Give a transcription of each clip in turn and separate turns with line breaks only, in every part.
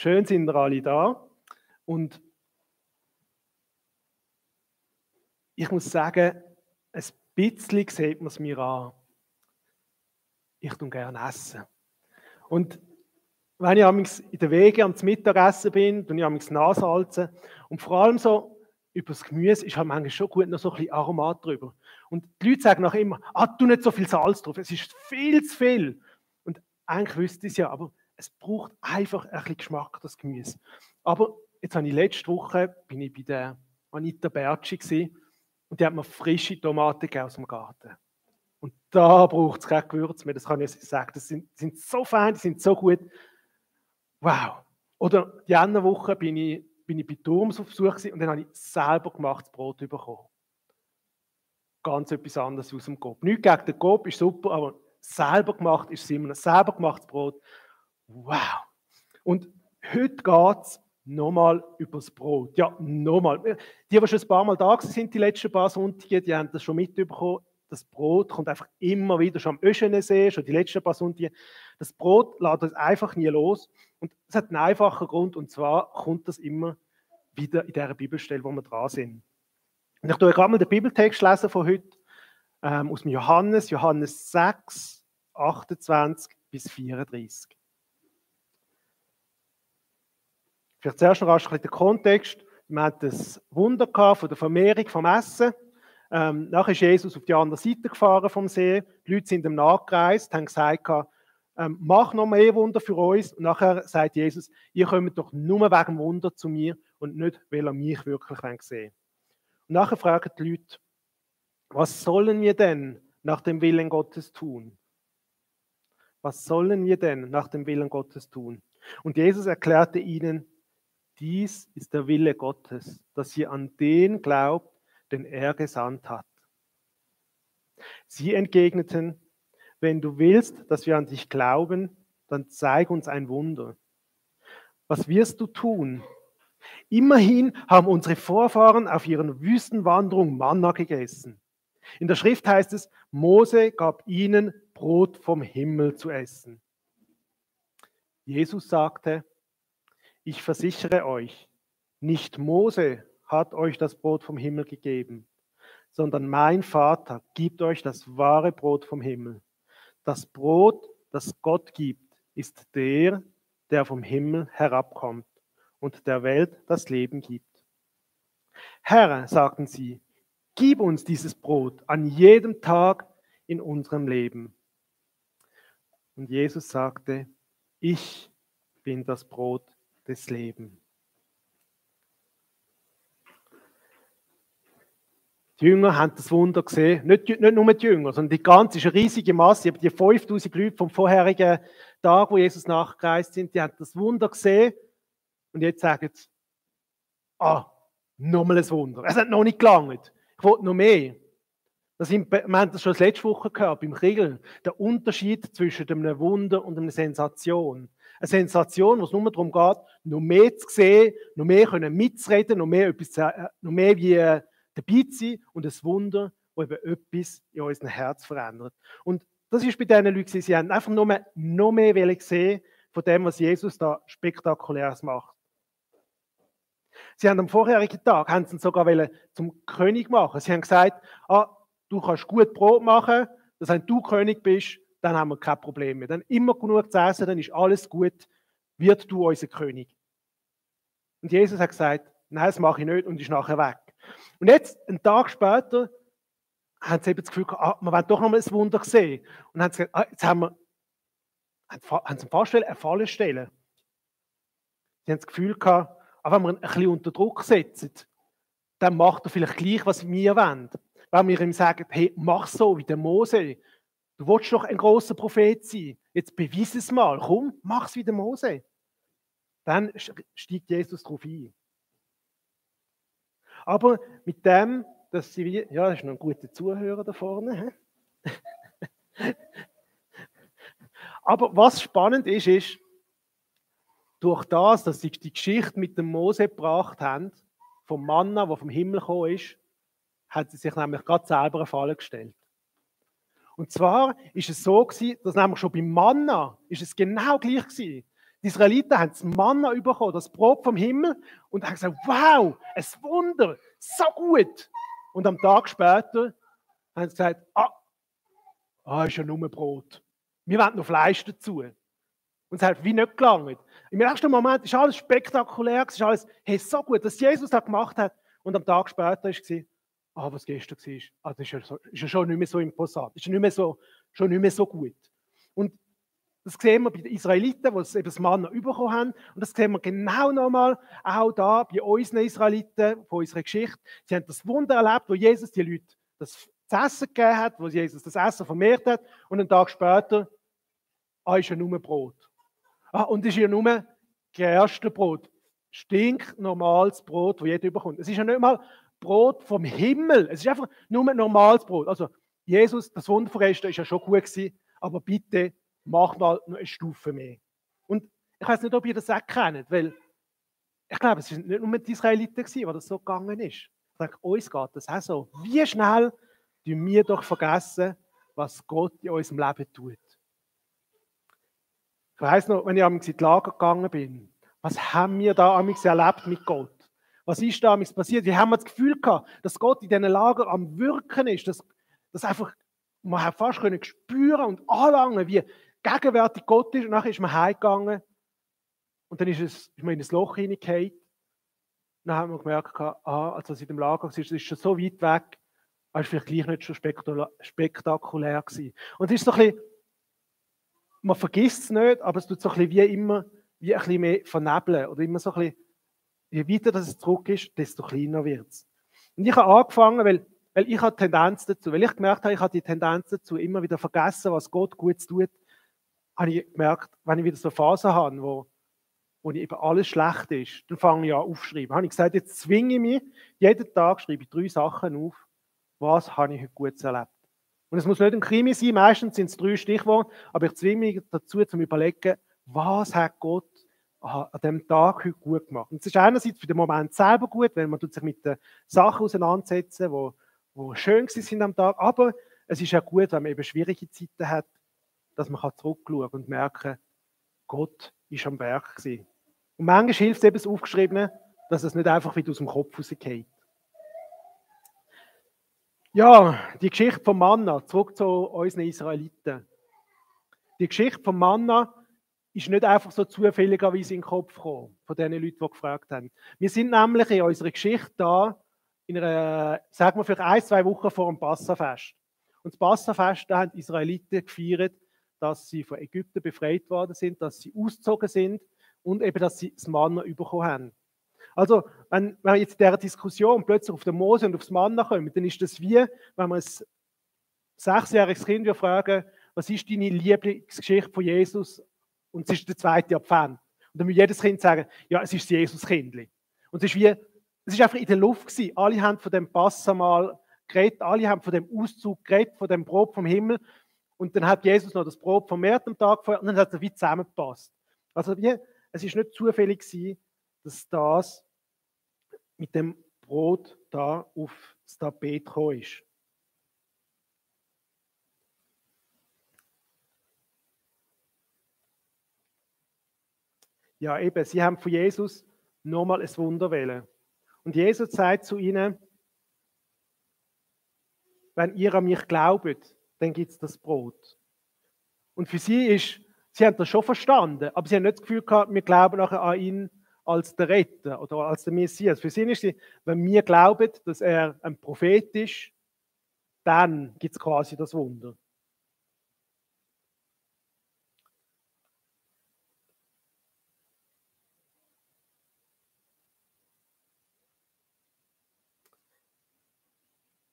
Schön sind wir alle da. Und ich muss sagen, ein bisschen sieht man es mir an. Ich tue gerne essen. Und wenn ich amigs in den Wegen am Mittagessen bin, tue ich amigs nachsalzen. Und vor allem so über das Gemüse ist halt manchmal schon gut noch so ein bisschen Aromat drüber. Und die Leute sagen nachher immer, tu nicht so viel Salz drauf, es ist viel zu viel. Und eigentlich wüsste ich es ja, aber es braucht einfach ein bisschen Geschmack, das Gemüse. Aber jetzt habe ich letzte Woche bin ich bei der Anita Bertschi gewesen, und die hat mir frische Tomaten gegeben aus dem Garten. Und da braucht es kein Gewürz mehr, das kann ich sagen. Das sind so fein, die sind so gut. Wow. Oder die andere Woche bin ich bei Turms auf Besuch gewesen, und dann habe ich selber gemachtes Brot bekommen. Ganz etwas anderes aus dem Coop. Nichts gegen den Coop, ist super, aber selber gemacht ist es immer noch. Selber gemachtes Brot. Wow. Und heute geht es nochmal über das Brot. Ja, nochmal. Die schon ein paar Mal da sind, die letzten paar Sonntage, die haben das schon mitbekommen. Das Brot kommt einfach immer wieder, schon am Öschenensee, schon die letzten paar Sonntage. Das Brot lässt uns einfach nie los. Und es hat einen einfachen Grund, und zwar kommt das immer wieder in dieser Bibelstelle, wo wir dran sind. Und ich lese gerade mal den Bibeltext lesen von heute, aus dem Johannes 6, 28 bis 34. Vielleicht zuerst noch ein bisschen den Kontext. Wir hatten das Wunder von der Vermehrung vom Essen. Nachher ist Jesus auf die andere Seite gefahren vom See. Die Leute sind ihm nachgereist, haben gesagt, mach noch mehr Wunder für uns. Und nachher sagt Jesus, ihr kommt doch nur wegen Wunder zu mir und nicht, weil ihr mich wirklich sehen wollt. Und nachher fragen die Leute, was sollen wir denn nach dem Willen Gottes tun? Was sollen wir denn nach dem Willen Gottes tun? Und Jesus erklärte ihnen, dies ist der Wille Gottes, dass ihr an den glaubt, den er gesandt hat. Sie entgegneten, wenn du willst, dass wir an dich glauben, dann zeig uns ein Wunder. Was wirst du tun? Immerhin haben unsere Vorfahren auf ihrer Wüstenwanderung Manna gegessen. In der Schrift heißt es, Mose gab ihnen Brot vom Himmel zu essen. Jesus sagte, ich versichere euch, nicht Mose hat euch das Brot vom Himmel gegeben, sondern mein Vater gibt euch das wahre Brot vom Himmel. Das Brot, das Gott gibt, ist der, der vom Himmel herabkommt und der Welt das Leben gibt. Herr, sagten sie, gib uns dieses Brot an jedem Tag in unserem Leben. Und Jesus sagte, ich bin das Brot des Lebens. Die Jünger haben das Wunder gesehen, nicht nur die Jünger, sondern die ganze, ist eine riesige Masse, die 5000 Leute vom vorherigen Tag, wo Jesus nachgereist sind, die haben das Wunder gesehen und jetzt sagen sie, nochmal ein Wunder. Es hat noch nicht gelangt, ich wollte noch mehr. Wir haben das schon letzte Woche gehört, beim Kriegel, der Unterschied zwischen einem Wunder und einer Sensation. Eine Sensation, wo es nur darum geht, noch mehr zu sehen, noch mehr mitzureden, noch mehr wie dabei zu sein, und ein Wunder, das eben etwas in unserem Herz verändert. Und das ist bei diesen Leuten, sie haben einfach noch mehr sehen von dem, was Jesus da Spektakuläres macht. Sie haben am vorherigen Tag haben sie ihn sogar zum König machen. Sie haben gesagt, du kannst gut Brot machen, dass wenn du König bist, dann haben wir kein Problem mehr. Dann immer genug zu essen, dann ist alles gut, wird du unser König. Und Jesus hat gesagt, nein, das mache ich nicht, und ist nachher weg. Und jetzt, einen Tag später, haben sie eben das Gefühl gehabt, wir wollen doch noch mal ein Wunder sehen. Und haben sie gesagt, jetzt haben sie fast eine Falle stellen. Sie haben das Gefühl gehabt, wenn wir ihn ein bisschen unter Druck setzen, dann macht er vielleicht gleich, was wir wollen. Wenn wir ihm sagen, hey, mach so wie der Mose. Du willst doch ein grosser Prophet sein. Jetzt beweis es mal. Komm, mach es wie der Mose. Dann steigt Jesus darauf ein. Aber mit dem, dass sie wie, ja, das ist noch ein guter Zuhörer da vorne. Aber was spannend ist, durch das, dass sie die Geschichte mit dem Mose gebracht haben, vom Manna, der vom Himmel gekommen ist, hat sie sich nämlich gerade selber eine Falle gestellt. Und zwar ist es so gewesen, dass nämlich schon beim Manna ist es genau gleich gewesen. Die Israeliten haben das Manna bekommen, das Brot vom Himmel, und haben gesagt, wow, ein Wunder, so gut. Und am Tag später haben sie gesagt, ist ja nur Brot. Wir wollen noch Fleisch dazu. Und es hat wie nicht gelangt. Im ersten Moment ist alles spektakulär, ist alles, hey, so gut, dass Jesus das gemacht hat. Und am Tag später war was gestern war, das ist ja schon nicht mehr so imposant, ist ja schon nicht mehr so gut. Und das sehen wir bei den Israeliten, die eben das Manna bekommen haben. Und das sehen wir genau nochmal auch da bei unseren Israeliten von unserer Geschichte. Sie haben das Wunder erlebt, wo Jesus die Leute das zu essen gegeben hat, wo Jesus das Essen vermehrt hat. Und einen Tag später, ist ja nur Brot. Und es ist ja nur Gerstenbrot. Stinknormales Brot, das jeder bekommt. Es ist ja nicht mal Brot vom Himmel. Es ist einfach nur normales Brot. Also Jesus, das Wunder von gestern, ist ja schon gut gewesen, aber bitte mach mal noch eine Stufe mehr. Und ich weiß nicht, ob ihr das auch kennt, weil ich glaube, es waren nicht nur die Israeliten, die das so gegangen ist. Ich denke, uns geht das auch so. Wie schnell tun wir doch vergessen, was Gott in unserem Leben tut. Ich weiss noch, wenn ich in die Lager gegangen bin, was haben wir da erlebt mit Gott? Was ist da passiert? Wie haben wir das Gefühl gehabt, dass Gott in diesen Lager am Wirken ist, dass einfach, man hat fast spüren und anlangen, wie gegenwärtig Gott ist. Und nachher ist man heimgegangen und dann ist man in ein Loch hineingefallen. Dann haben wir gemerkt, als es in dem Lager war, es ist schon so weit weg, aber es war vielleicht gleich nicht so spektakulär gewesen. Und es ist so ein bisschen, man vergisst es nicht, aber es tut so ein bisschen wie immer wie ein bisschen mehr vernebeln. Oder immer so ein bisschen, je weiter das es zurück ist, desto kleiner wird es. Und ich habe angefangen, weil ich habe Tendenz dazu, weil ich gemerkt habe, ich habe die Tendenz dazu, immer wieder vergessen, was Gott Gutes tut, habe ich gemerkt, wenn ich wieder so Phasen habe, wo eben alles schlecht ist, dann fange ich an aufzuschreiben. Habe ich gesagt, jetzt zwinge ich mich, jeden Tag schreibe ich 3 Sachen auf, was habe ich heute Gutes erlebt. Und es muss nicht ein Krimi sein, meistens sind es 3 Stichworte, aber ich zwinge mich dazu, zu überlegen, was hat Gott an diesem Tag heute gut gemacht. Und es ist einerseits für den Moment selber gut, weil man sich mit den Sachen auseinandersetzt, die schön sind am Tag, aber es ist auch gut, wenn man eben schwierige Zeiten hat, dass man zurückschauen und merken, Gott ist am Werk gewesen. Und manchmal hilft es eben das Aufgeschriebene, dass es nicht einfach wieder aus dem Kopf rausgeht. Ja, die Geschichte vom Manna, zurück zu unseren Israeliten. Die Geschichte vom Manna ist nicht einfach so zufälligerweise in den Kopf gekommen, von den Leuten, die gefragt haben. Wir sind nämlich in unserer Geschichte da, in einer, sagen wir vielleicht 1-2 Wochen vor dem Passafest. Und das Passafest, da haben die Israeliten gefeiert, dass sie von Ägypten befreit worden sind, dass sie ausgezogen sind und eben, dass sie das Manna bekommen haben. Also, wenn wir jetzt in dieser Diskussion plötzlich auf den Mose und aufs Manna kommen, dann ist das wie, wenn wir ein 6-jähriges Kind fragen, was ist deine Lieblingsgeschichte von Jesus? Und es ist der 2. Advent. Und dann muss jedes Kind sagen, ja, es ist das Jesuskindli. Und es ist einfach in der Luft gewesen. Alle haben von dem Passamal geredet, alle haben von dem Auszug geredet, von dem Brot vom Himmel. Und dann hat Jesus noch das Brot vermehrt am Tag vorher und dann hat es wie zusammengepasst. Also es ist nicht zufällig gewesen, dass das mit dem Brot da auf das Tapet gekommen ist. Ja, eben, sie haben von Jesus nochmal ein Wunder wollen. Und Jesus sagt zu ihnen, wenn ihr an mich glaubt, dann gibt es das Brot. Und für sie haben das schon verstanden, aber sie haben nicht das Gefühl gehabt, wir glauben nachher an ihn als der Retter oder als der Messias. Für sie ist es, wenn wir glauben, dass er ein Prophet ist, dann gibt es quasi das Wunder.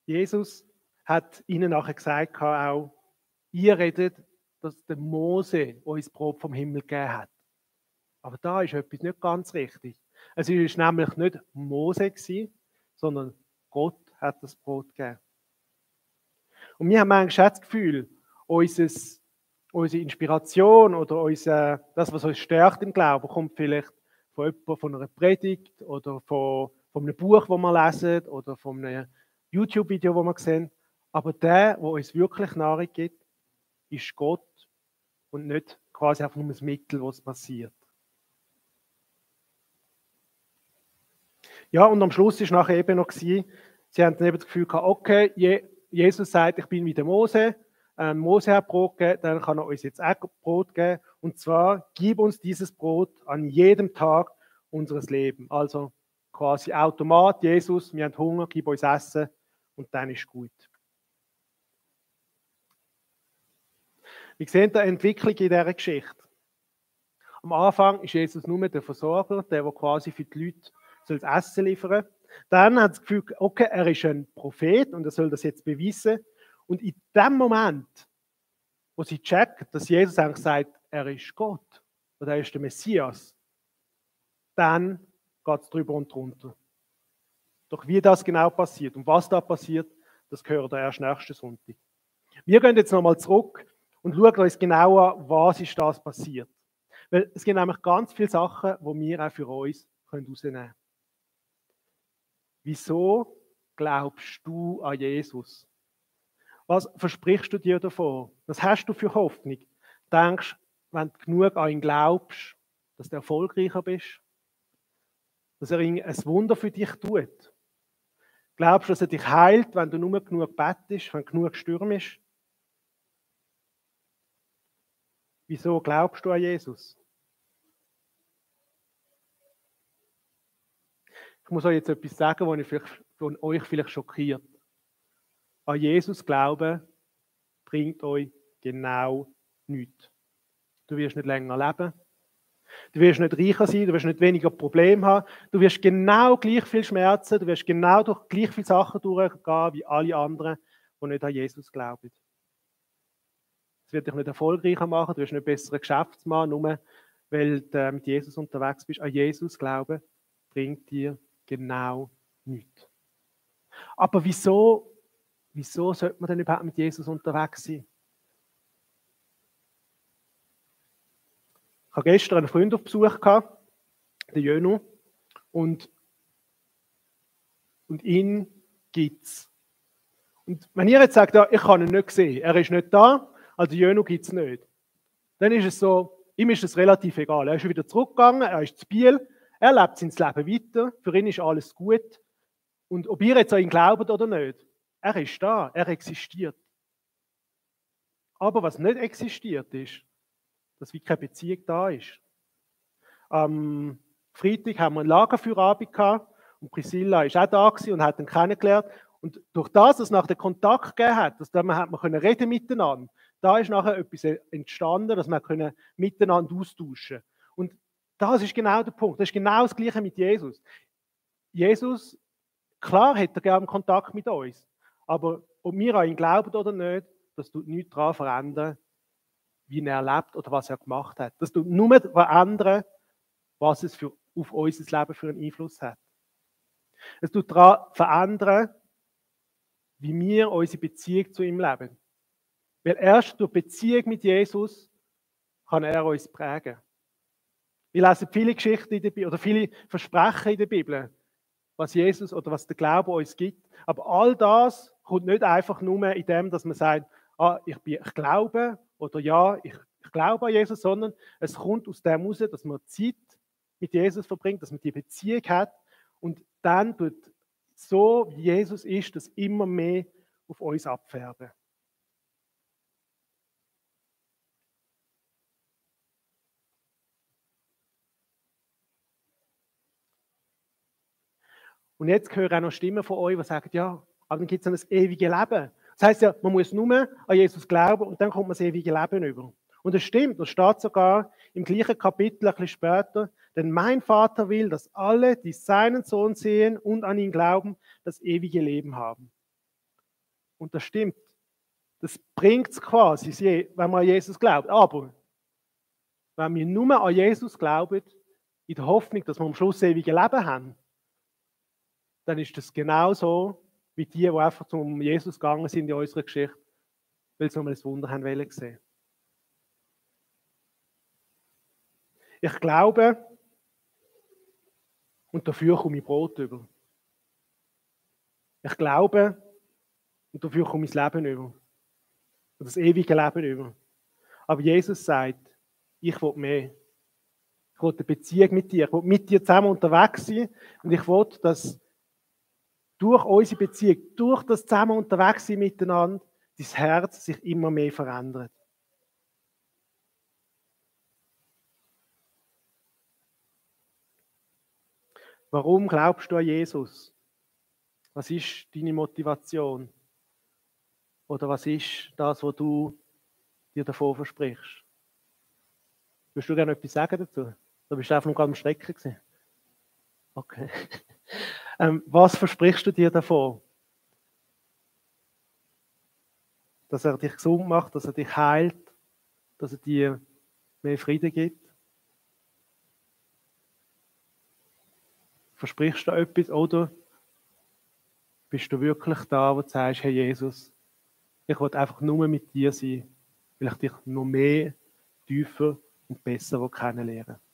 Jesus hat ihnen nachher gesagt, auch, ihr redet, dass der Mose uns Brot vom Himmel gegeben hat. Aber da ist etwas nicht ganz richtig. Es war nämlich nicht Mose gewesen, sondern Gott hat das Brot gegeben. Und wir haben manchmal das Gefühl, unsere Inspiration oder das, was uns stärkt im Glauben, kommt vielleicht von einer Predigt oder von einem Buch, das wir lesen oder von einem YouTube-Video, das wir sehen. Aber der uns wirklich Nahrung gibt, ist Gott und nicht quasi einfach nur das Mittel, was passiert. Ja, und am Schluss war nachher eben noch, sie haben dann eben das Gefühl gehabt, okay, Jesus sagt, ich bin wie der Mose. Mose hat Brot gegeben, dann kann er uns jetzt auch Brot geben. Und zwar, gib uns dieses Brot an jedem Tag unseres Lebens. Also quasi Automat, Jesus, wir haben Hunger, gib uns Essen und dann ist gut. Wir sehen die Entwicklung in dieser Geschichte. Am Anfang ist Jesus nur der Versorger, der quasi für die Leute das Essen liefern soll. Dann hat das Gefühl, okay, er ist ein Prophet und er soll das jetzt beweisen. Und in dem Moment, wo sie checken, dass Jesus eigentlich sagt, er ist Gott oder er ist der Messias, dann geht es drüber und drunter. Doch wie das genau passiert und was da passiert, das hören wir erst nächsten Sonntag. Wir gehen jetzt nochmal zurück und schauen uns genau an, was ist das passiert. Weil es gibt nämlich ganz viele Sachen, die wir auch für uns herausnehmen können. Wieso glaubst du an Jesus? Was versprichst du dir davon? Was hast du für Hoffnung? Denkst, wenn du genug an ihn glaubst, dass du erfolgreicher bist? Dass er ein Wunder für dich tut? Glaubst du, dass er dich heilt, wenn du nur genug bettest, wenn genug Sturm ist? Wieso glaubst du an Jesus? Ich muss euch jetzt etwas sagen, was euch vielleicht schockiert. An Jesus glauben bringt euch genau nichts. Du wirst nicht länger leben. Du wirst nicht reicher sein, du wirst nicht weniger Probleme haben. Du wirst genau gleich viel Schmerzen, du wirst genau durch gleich viele Sachen durchgehen wie alle anderen, die nicht an Jesus glauben. Es wird dich nicht erfolgreicher machen, du wirst nicht besserer Geschäftsmann, nur weil du mit Jesus unterwegs bist. An Jesus glauben bringt dir genau nichts. Aber wieso sollte man denn überhaupt mit Jesus unterwegs sein? Ich hatte gestern einen Freund auf Besuch gehabt, den Jönu, und ihn gibt es. Und wenn ihr jetzt sagt, ja, ich habe ihn nicht gesehen, er ist nicht da, also Jönu gibt es nicht, dann ist es so, ihm ist es relativ egal. Er ist wieder zurückgegangen, er ist zu Biel, er lebt sein Leben weiter, für ihn ist alles gut. Und ob ihr jetzt an ihn glaubt oder nicht, er ist da, er existiert. Aber was nicht existiert ist, dass wie keine Beziehung da ist. Am Freitag haben wir einen Lagerfeuerabend gehabt und Priscilla war auch da und hat ihn kennengelernt. Und durch das, dass es nach dem Kontakt gegeben hat, dass man reden miteinander, da ist nachher etwas entstanden, dass wir miteinander austauschen können. Und das ist genau der Punkt. Das ist genau das Gleiche mit Jesus. Jesus, klar hat er gerne Kontakt mit uns, aber ob wir an ihn glauben oder nicht, das tut nichts daran verändern, wie er lebt oder was er gemacht hat. Das tut nur verändern, was es auf unser Leben für einen Einfluss hat. Es tut daran verändern, wie wir unsere Beziehung zu ihm leben. Weil erst durch Beziehung mit Jesus kann er uns prägen. Wir lesen viele Geschichten in der Bibel oder viele Versprechen in der Bibel, was Jesus oder was der Glaube uns gibt. Aber all das kommt nicht einfach nur in dem, dass man sagt, ich glaube oder ja, ich glaube an Jesus, sondern es kommt aus dem heraus, dass man Zeit mit Jesus verbringt, dass man die Beziehung hat und dann tut so, wie Jesus ist, das immer mehr auf uns abfärben. Und jetzt höre ich auch noch Stimmen von euch, die sagen, ja, aber dann gibt es ein ewiges Leben. Das heisst ja, man muss nur an Jesus glauben und dann kommt man das ewige Leben über. Und das stimmt, das steht sogar im gleichen Kapitel ein bisschen später, denn mein Vater will, dass alle, die seinen Sohn sehen und an ihn glauben, das ewige Leben haben. Und das stimmt. Das bringt es quasi, wenn man an Jesus glaubt. Aber wenn wir nur an Jesus glauben, in der Hoffnung, dass wir am Schluss das ewige Leben haben, dann ist das genauso wie die einfach zum Jesus gegangen sind in unserer Geschichte, weil sie mal ein Wunder haben wollen sehen. Ich glaube, und dafür komme ich Brot über. Ich glaube, und dafür komme ich das Leben über. Und das ewige Leben über. Aber Jesus sagt, ich will mehr. Ich will eine Beziehung mit dir. Ich will mit dir zusammen unterwegs sein. Und ich will, dass durch unsere Beziehung, durch das zusammen unterwegs sein miteinander, dein Herz sich immer mehr verändert. Warum glaubst du an Jesus? Was ist deine Motivation? Oder was ist das, was du dir davor versprichst? Würdest du gerne etwas sagen dazu? Oder bist du einfach nur gerade am Strecken gewesen? Okay. Was versprichst du dir davon? Dass er dich gesund macht, dass er dich heilt, dass er dir mehr Frieden gibt? Versprichst du etwas oder bist du wirklich da, wo du sagst, Herr Jesus, ich will einfach nur mit dir sein, weil ich dich noch mehr, tiefer und besser kennenlernen will?